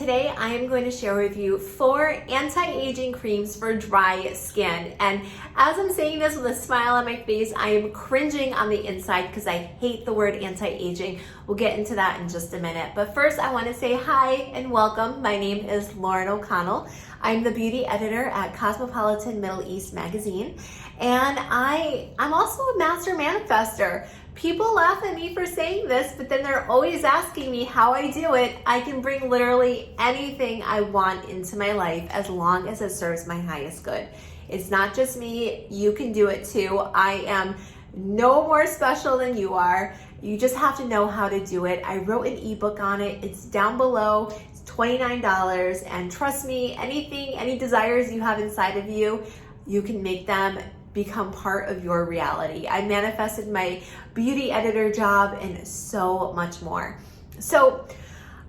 Today I am going to share with you 4 anti-aging creams for dry skin. And as I'm saying this with a smile on my face, I am cringing on the inside because I hate the word anti-aging. We'll get into that in just a minute. But first I want to say hi and welcome. My name is Lauren O'Connell. I'm the beauty editor at Cosmopolitan Middle East magazine. And I'm also a master manifester. People laugh at me for saying this, but then they're always asking me how I do it. I can bring literally anything I want into my life as long as it serves my highest good. It's not just me, you can do it too. I am no more special than you are. You just have to know how to do it. I wrote an ebook on it. It's down below. It's $29. And trust me, any desires you have inside of you, you can make them become part of your reality. I manifested my beauty editor job and so much more. So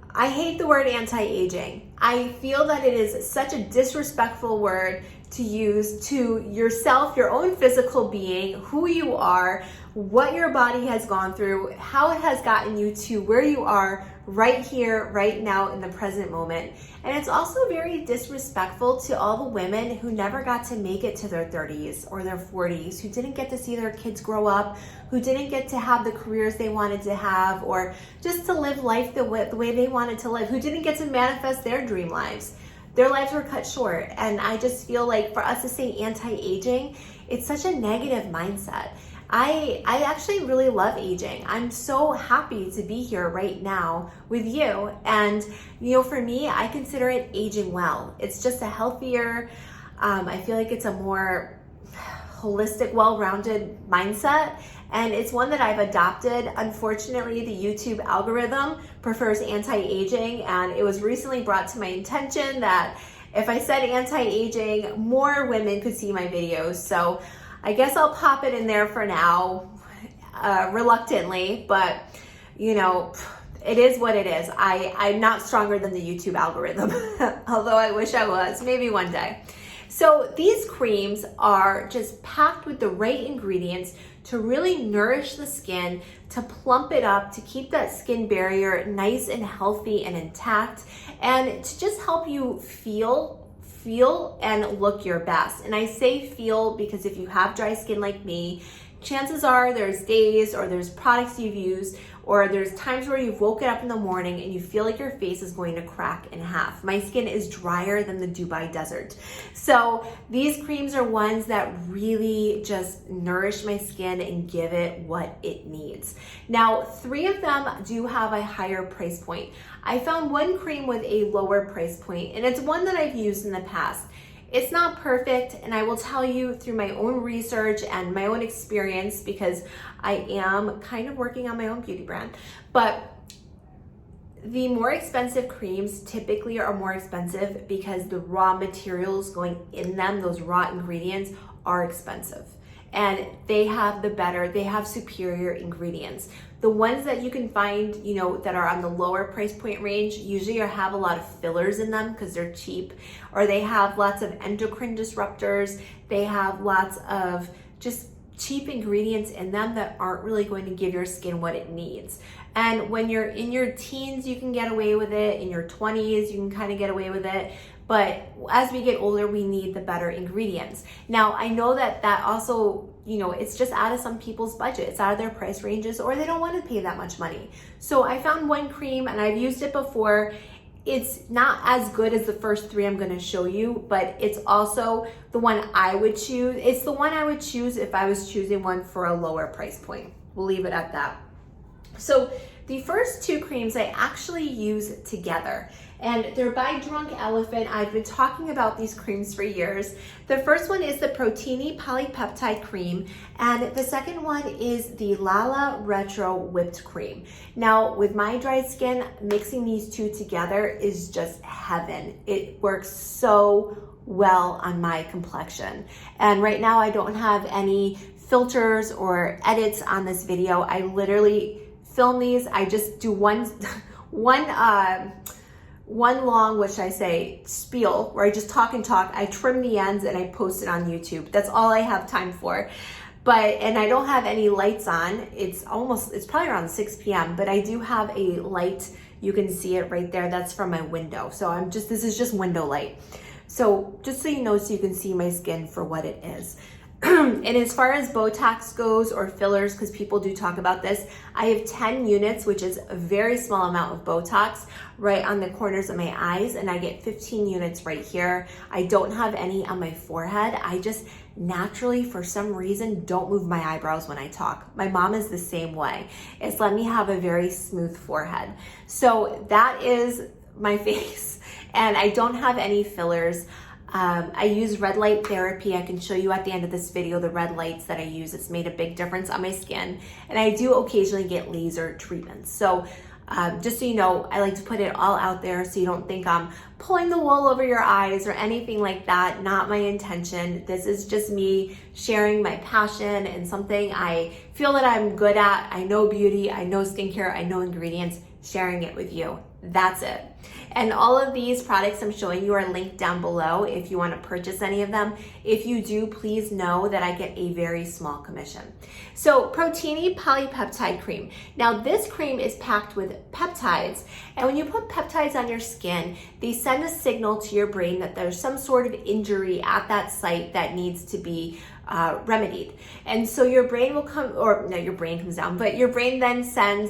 I hate the word anti-aging. I feel that it is such a disrespectful word to use to yourself, your own physical being, who you are, what your body has gone through, how it has gotten you to where you are right here, right now in the present moment. And it's also very disrespectful to all the women who never got to make it to their 30s or their 40s, who didn't get to see their kids grow up, who didn't get to have the careers they wanted to have, or just to live life the way they wanted to live, who didn't get to manifest their dream lives. Their lives were cut short. And I just feel like for us to say anti-aging, it's such a negative mindset. I actually really love aging. I'm so happy to be here right now with you. And, for me, I consider it aging well. It's just a healthier, I feel like it's a more holistic, well-rounded mindset. And it's one that I've adopted. Unfortunately, the YouTube algorithm prefers anti-aging, and it was recently brought to my attention that if I said anti-aging, more women could see my videos. So I guess I'll pop it in there for now, reluctantly, but it is what it is. I'm not stronger than the YouTube algorithm, although I wish I was, maybe one day. So these creams are just packed with the right ingredients to really nourish the skin, to plump it up, to keep that skin barrier nice and healthy and intact, and to just help you feel and look your best. And I say feel because if you have dry skin like me, chances are there's days or there's products you've used or there's times where you've woken up in the morning and you feel like your face is going to crack in half. My skin is drier than the Dubai desert. So these creams are ones that really just nourish my skin and give it what it needs. Now, 3 of them do have a higher price point. I found one cream with a lower price point, and it's one that I've used in the past. It's not perfect, and I will tell you through my own research and my own experience, because I am kind of working on my own beauty brand, but the more expensive creams typically are more expensive because the raw materials going in them, those raw ingredients, are expensive. And they have superior ingredients. The ones that you can find, that are on the lower price point range usually have a lot of fillers in them because they're cheap, or they have lots of endocrine disruptors. They have lots of just cheap ingredients in them that aren't really going to give your skin what it needs. And when you're in your teens, you can get away with it. In your 20s, you can kind of get away with it. But as we get older, we need the better ingredients. Now, I know that also, it's just out of some people's budget. It's out of their price ranges, or they don't want to pay that much money. So I found one cream, and I've used it before. It's not as good as the first 3 I'm going to show you, but it's also the one I would choose. It's the one I would choose if I was choosing one for a lower price point. We'll leave it at that. So the first 2 creams I actually use together, and they're by Drunk Elephant. I've been talking about these creams for years. The first one is the Protini Polypeptide Cream, and the second one is the Lala Retro Whipped Cream. Now, with my dry skin, mixing these 2 together is just heaven. It works so well on my complexion. And right now I don't have any filters or edits on this video. I literally film these. I just do one long, which I say spiel, where I just talk and talk. I trim the ends and I post it on YouTube. That's all I have time for. And I don't have any lights on. It's probably around 6 p.m., but I do have a light You can see it right there. That's from my window. So this is just window light. So just so you know, so you can see my skin for what it is. And as far as Botox goes or fillers, because people do talk about this, I have 10 units, which is a very small amount of Botox right on the corners of my eyes, and I get 15 units right here. I don't have any on my forehead. I just naturally, for some reason, don't move my eyebrows when I talk. My mom is the same way. It's let me have a very smooth forehead. So that is my face, and I don't have any fillers. I use red light therapy. I can show you at the end of this video the red lights that I use. It's made a big difference on my skin. And I do occasionally get laser treatments. So just so you know, I like to put it all out there so you don't think I'm pulling the wool over your eyes or anything like that. Not my intention. This is just me sharing my passion and something I feel that I'm good at. I know beauty, I know skincare, I know ingredients, sharing it with you. That's it. And all of these products I'm showing you are linked down below if you want to purchase any of them. If you do, please know that I get a very small commission. So Protini Polypeptide Cream. Now this cream is packed with peptides, and when you put peptides on your skin, they send a signal to your brain that there's some sort of injury at that site that needs to be remedied. And so your brain will come, or no, your brain comes down, but your brain then sends,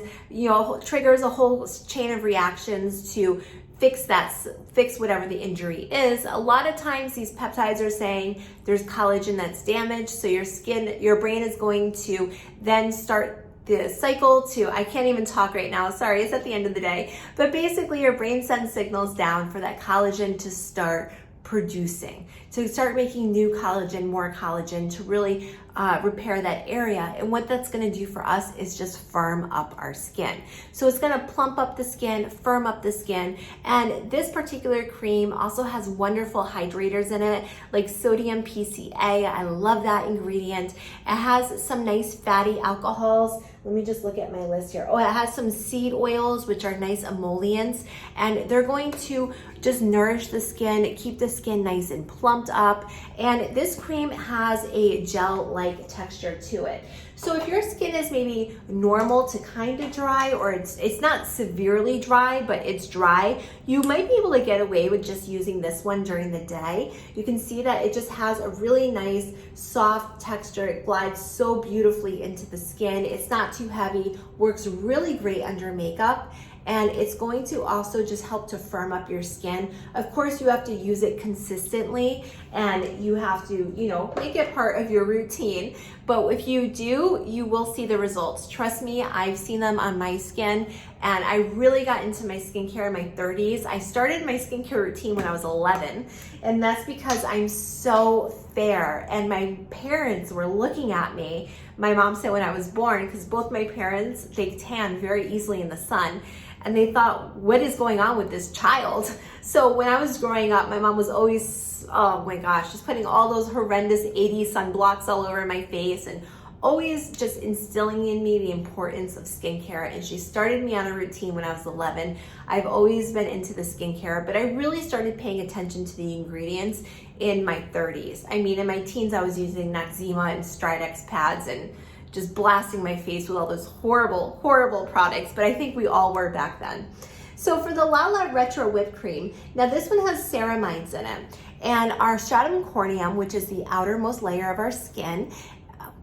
triggers a whole chain of reactions to fix whatever the injury is. A lot of times these peptides are saying there's collagen that's damaged, so your brain is going to then start the cycle I can't even talk right now, sorry, it's at the end of the day, but basically your brain sends signals down for that collagen to start producing, to start making new collagen, more collagen, to really repair that area. And what that's going to do for us is just firm up our skin. So it's going to plump up the skin, firm up the skin. And this particular cream also has wonderful hydrators in it, like sodium PCA. I love that ingredient. It has some nice fatty alcohols. Let me just look at my list here. Oh, it has some seed oils, which are nice emollients, and they're going to just nourish the skin, keep the skin nice and plumped up. And this cream has a gel-like texture to it. So if your skin is maybe normal to kind of dry, or it's not severely dry, but it's dry, you might be able to get away with just using this one during the day. You can see that it just has a really nice soft texture. It glides so beautifully into the skin. It's not too heavy, works really great under makeup. And it's going to also just help to firm up your skin. Of course, you have to use it consistently, and you have to, make it part of your routine. But if you do, you will see the results. Trust me, I've seen them on my skin, and I really got into my skincare in my 30s. I started my skincare routine when I was 11, and that's because I'm so fair, and my parents were looking at me. My mom said when I was born, because both my parents, they tan very easily in the sun, and they thought, what is going on with this child? So when I was growing up, my mom was always, oh my gosh, just putting all those horrendous 80s sunblocks all over my face, and always just instilling in me the importance of skincare. And she started me on a routine when I was 11. I've always been into the skincare, but I really started paying attention to the ingredients in my 30s. I mean, in my teens, I was using Noxzema and Stridex pads and just blasting my face with all those horrible, horrible products, but I think we all were back then. So for the Lala Retro Whipped Cream, now this one has ceramides in it, and our stratum corneum, which is the outermost layer of our skin,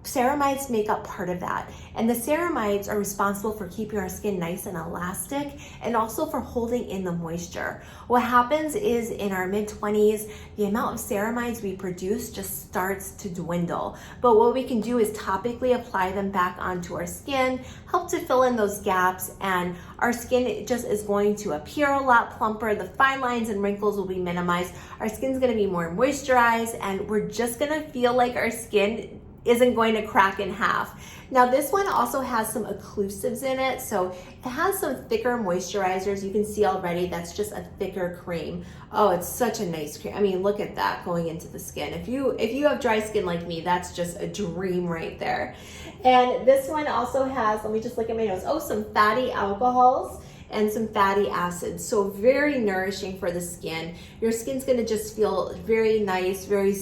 ceramides make up part of that. And the ceramides are responsible for keeping our skin nice and elastic, and also for holding in the moisture. What happens is in our mid-20s, the amount of ceramides we produce just starts to dwindle. But what we can do is topically apply them back onto our skin, help to fill in those gaps, and our skin just is going to appear a lot plumper. The fine lines and wrinkles will be minimized. Our skin's gonna be more moisturized, and we're just gonna feel like our skin isn't going to crack in half. Now this one also has some occlusives in it, so it has some thicker moisturizers. You can see already that's just a thicker cream. Oh, it's such a nice cream. I mean, look at that going into the skin. If you have dry skin like me, that's just a dream right there. And this one also has, let me just look at my nose, some fatty alcohols and some fatty acids. So very nourishing for the skin. Your skin's gonna just feel very nice, very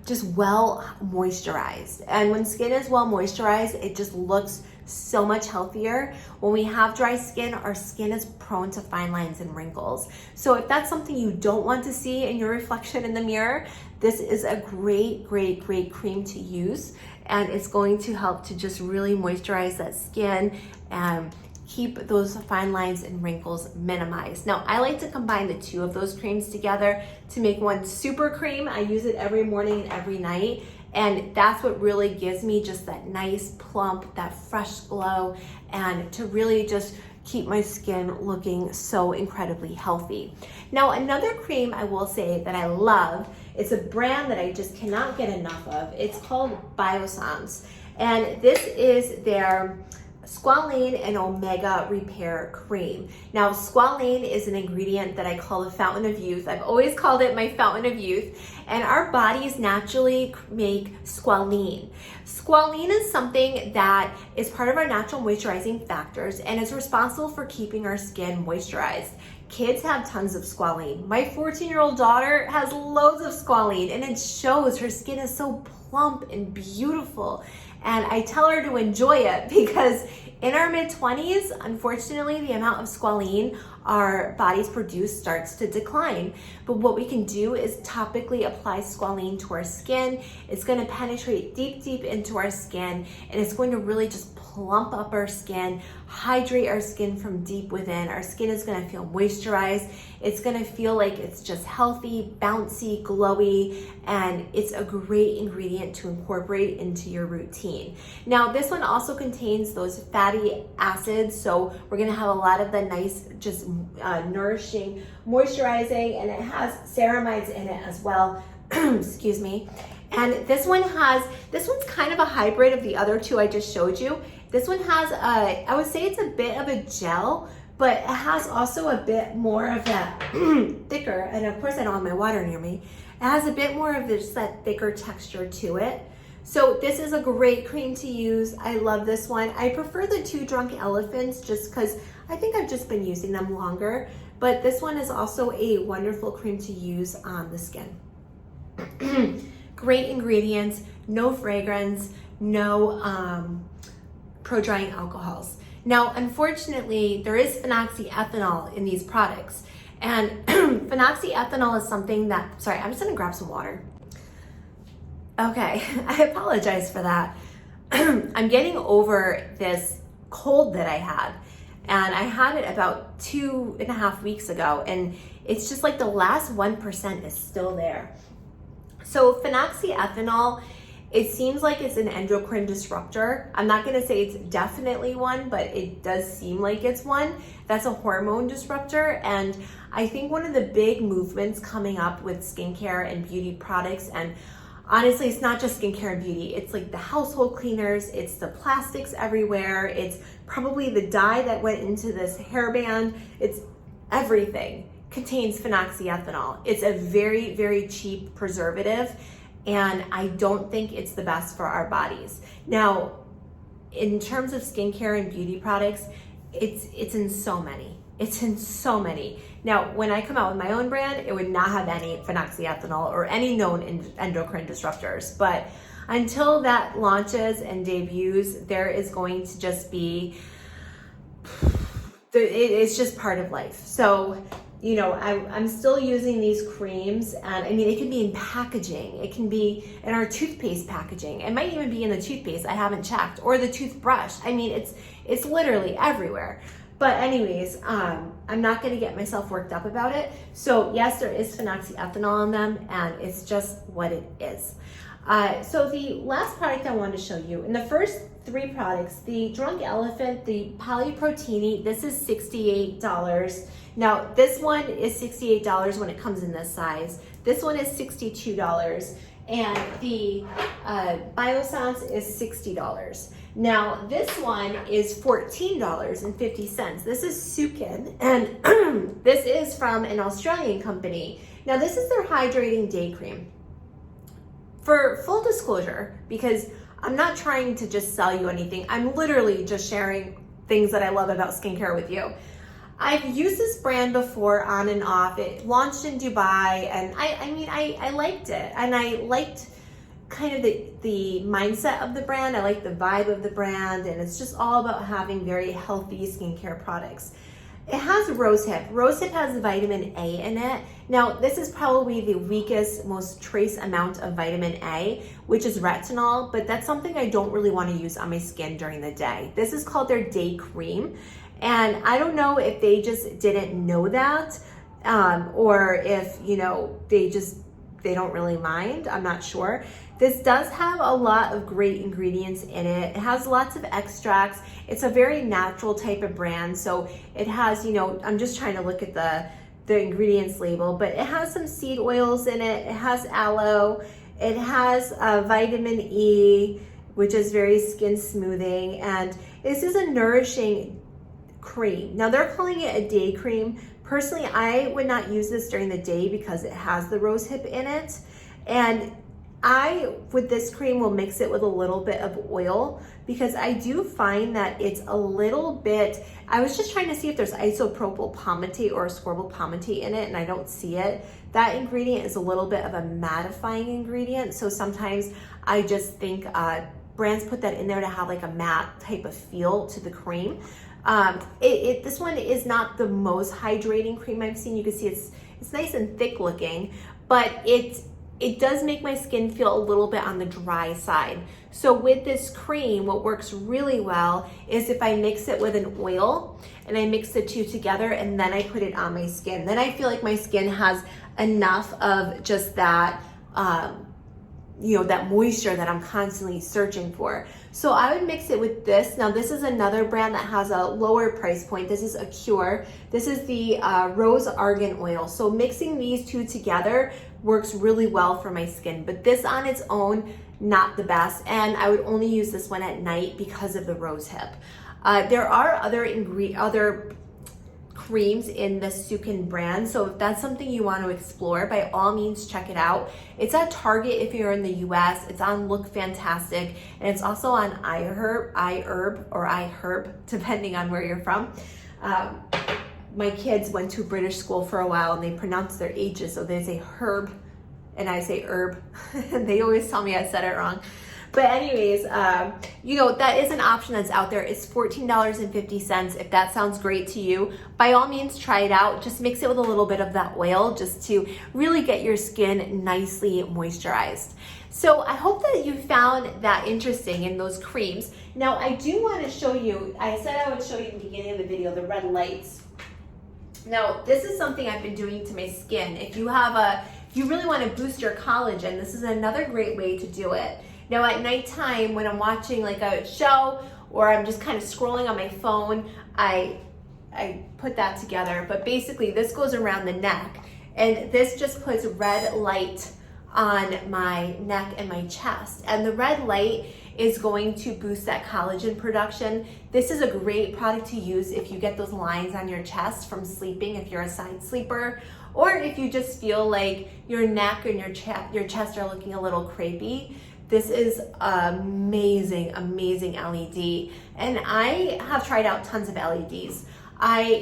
just well moisturized. And when skin is well moisturized, it just looks so much healthier. When we have dry skin, our skin is prone to fine lines and wrinkles. So if that's something you don't want to see in your reflection in the mirror, this is a great cream to use, and it's going to help to just really moisturize that skin and keep those fine lines and wrinkles minimized. Now, I like to combine the two of those creams together to make one super cream. I use it every morning and every night, and that's what really gives me just that nice plump, that fresh glow, and to really just keep my skin looking so incredibly healthy. Now, another cream I will say that I love, it's a brand that I just cannot get enough of. It's called Biossance, and this is their Squalane and Omega Repair Cream. Now, squalane is an ingredient that I call the fountain of youth. I've always called it my fountain of youth, and our bodies naturally make squalene. Squalene is something that is part of our natural moisturizing factors and is responsible for keeping our skin moisturized. Kids have tons of squalene. My 14-year-old daughter has loads of squalene, and it shows. Her skin is so plump and beautiful. And I tell her to enjoy it because in our mid-20s, unfortunately, the amount of squalene our bodies produce starts to decline. But what we can do is topically apply squalene to our skin. It's going to penetrate deep into our skin, and it's going to really just plump up our skin, hydrate our skin from deep within. Our skin is going to feel moisturized. It's going to feel like it's just healthy, bouncy, glowy, and it's a great ingredient to incorporate into your routine. Now, this one also contains those fatty acids, so we're going to have a lot of the nice, just nourishing, moisturizing, and it has ceramides in it as well. Excuse me. And this one's kind of a hybrid of the other two I just showed you. This one has I would say it's a bit of a gel, but it has also a bit more of that thicker, and of course I don't have my water near me. It has a bit more of this, that thicker texture to it. So this is a great cream to use. I love this one. I prefer the two Drunk Elephants just because I think I've just been using them longer, but this one is also a wonderful cream to use on the skin. Great ingredients, no fragrance, no pro-drying alcohols. Now, unfortunately, there is phenoxyethanol in these products. And phenoxyethanol is something that, sorry, I'm just gonna grab some water. Okay, I apologize for that. I'm getting over this cold that I had. And I had it about 2.5 weeks ago. And it's just like the last 1% is still there. So phenoxyethanol, it seems like it's an endocrine disruptor. I'm not gonna say it's definitely one, but it does seem like it's one. That's a hormone disruptor. And I think one of the big movements coming up with skincare and beauty products, and honestly, it's not just skincare and beauty, it's like the household cleaners, it's the plastics everywhere, it's probably the dye that went into this hairband, it's everything contains phenoxyethanol. It's a very cheap preservative, and I don't think it's the best for our bodies. Now, in terms of skincare and beauty products, it's in so many. It's in so many. Now, when I come out with my own brand, it would not have any phenoxyethanol or any known endocrine disruptors. But until that launches and debuts, there is going to just be, it's just part of life. So, you know, I'm still using these creams, and I mean, it can be in packaging. It can be in our toothpaste packaging. It might even be in the toothpaste, I haven't checked, or the toothbrush. I mean, it's literally everywhere. But anyways, I'm not gonna get myself worked up about it. So yes, there is phenoxyethanol in them, and it's just what it is. So the last product I wanted to show you, in the first 3 products, the Drunk Elephant, the Polyproteini, this is $68. Now, this one is $68 when it comes in this size. This one is $62, and the Biossance is $60. Now, this one is $14.50. This is Sukin, and this is from an Australian company. Now, this is their Hydrating Day Cream. For full disclosure, because I'm not trying to just sell you anything, I'm literally just sharing things that I love about skincare with you. I've used this brand before on and off. It launched in Dubai, and I mean, I liked it, and I liked kind of the mindset of the brand. I like the vibe of the brand, and it's just all about having very healthy skincare products. It has rosehip. Rosehip has vitamin A in it. Now, this is probably the weakest, most trace amount of vitamin A, which is retinol, but that's something I don't really want to use on my skin during the day. This is called their day cream, and I don't know if they just didn't know that, or if, you know, they don't really mind. I'm not sure. This does have a lot of great ingredients in it. It has lots of extracts. It's a very natural type of brand. So it has, you know, I'm just trying to look at the ingredients label, but it has some seed oils in it. It has aloe. It has vitamin E, which is very skin smoothing. And this is a nourishing cream. Now they're calling it a day cream. Personally, I would not use this during the day because it has the rosehip in it. And with this cream, will mix it with a little bit of oil because I do find that it's a little bit, I was just trying to see if there's isopropyl palmitate or ascorbyl palmitate in it, and I don't see it. That ingredient is a little bit of a mattifying ingredient. So sometimes I just think brands put that in there to have like a matte type of feel to the cream. This one is not the most hydrating cream I've seen. You can see it's nice and thick looking, but it does make my skin feel a little bit on the dry side. So with this cream, what works really well is if I mix it with an oil and I mix the two together and then I put it on my skin. Then I feel like my skin has enough of just that, you know, that moisture that I'm constantly searching for. So I would mix it with this. Now this is another brand that has a lower price point. This is Acure. This is the Rose Argan Oil. So mixing these two together works really well for my skin, but this on its own, not the best. And I would only use this one at night because of the rosehip. There are other creams in the Sukin brand. So if that's something you want to explore, by all means, check it out. It's at Target if you're in the US. It's on Look Fantastic, and it's also on iHerb or iHerb, depending on where you're from. My kids went to British school for a while and they pronounce their H's, so they say herb and I say herb. And they always tell me I said it wrong. But anyways, you know, that is an option that's out there. It's $14.50. If that sounds great to you, by all means, try it out. Just mix it with a little bit of that oil just to really get your skin nicely moisturized. So I hope that you found that interesting in those creams. Now, I do want to show you, I said I would show you in the beginning of the video, the red lights. Now, this is something I've been doing to my skin. If you really want to boost your collagen, this is another great way to do it. Now at nighttime, when I'm watching like a show or I'm just kind of scrolling on my phone, I put that together. But basically this goes around the neck, and this just puts red light on my neck and my chest. And the red light is going to boost that collagen production. This is a great product to use if you get those lines on your chest from sleeping, if you're a side sleeper, or if you just feel like your neck and your chest are looking a little crepey. This is amazing, amazing LED. And I have tried out tons of LEDs.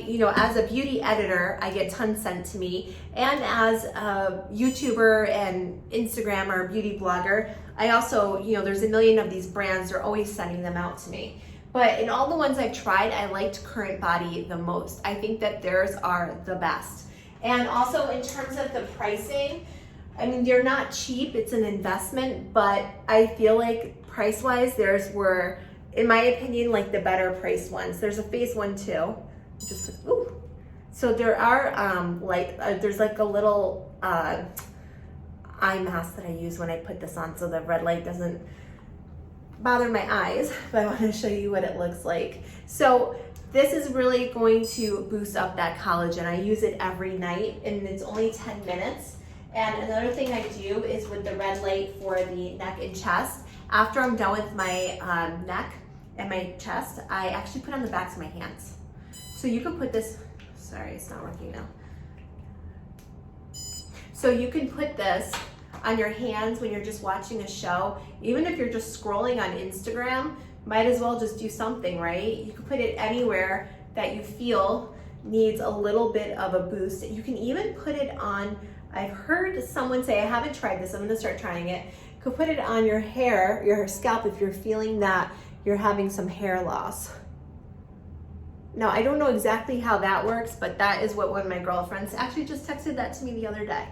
You know, as a beauty editor, I get tons sent to me. And as a YouTuber and Instagrammer, beauty blogger, I also, you know, there's a million of these brands, they're always sending them out to me. But in all the ones I've tried, I liked Current Body the most. I think that theirs are the best. And also in terms of the pricing, I mean, they're not cheap, it's an investment, but I feel like price-wise, theirs were, in my opinion, like the better priced ones. There's a face one too. Ooh. So there are there's like a little eye mask that I use when I put this on so the red light doesn't bother my eyes, but I want to show you what it looks like. So this is really going to boost up that collagen. I use it every night and it's only 10 minutes. And another thing I do is with the red light for the neck and chest, after I'm done with my neck and my chest, I actually put on the backs of my hands. So you can put this, sorry, it's not working now. So you can put this on your hands when you're just watching a show. Even if you're just scrolling on Instagram, might as well just do something, right? You can put it anywhere that you feel needs a little bit of a boost. You can even put it on, I've heard someone say, I haven't tried this, I'm gonna start trying it, could put it on your hair, your scalp, if you're feeling that you're having some hair loss. Now, I don't know exactly how that works, but that is what one of my girlfriends actually just texted that to me the other day.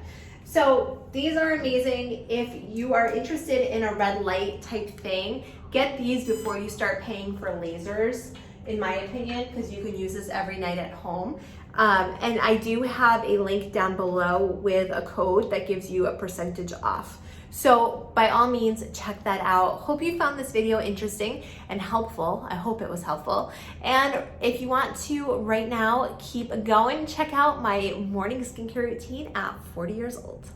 So these are amazing. If you are interested in a red light type thing, get these before you start paying for lasers, in my opinion, because you can use this every night at home. And I do have a link down below with a code that gives you a percentage off. So by all means, check that out. Hope you found this video interesting and helpful. I hope it was helpful. And if you want to right now keep going, check out my morning skincare routine at 40 years old.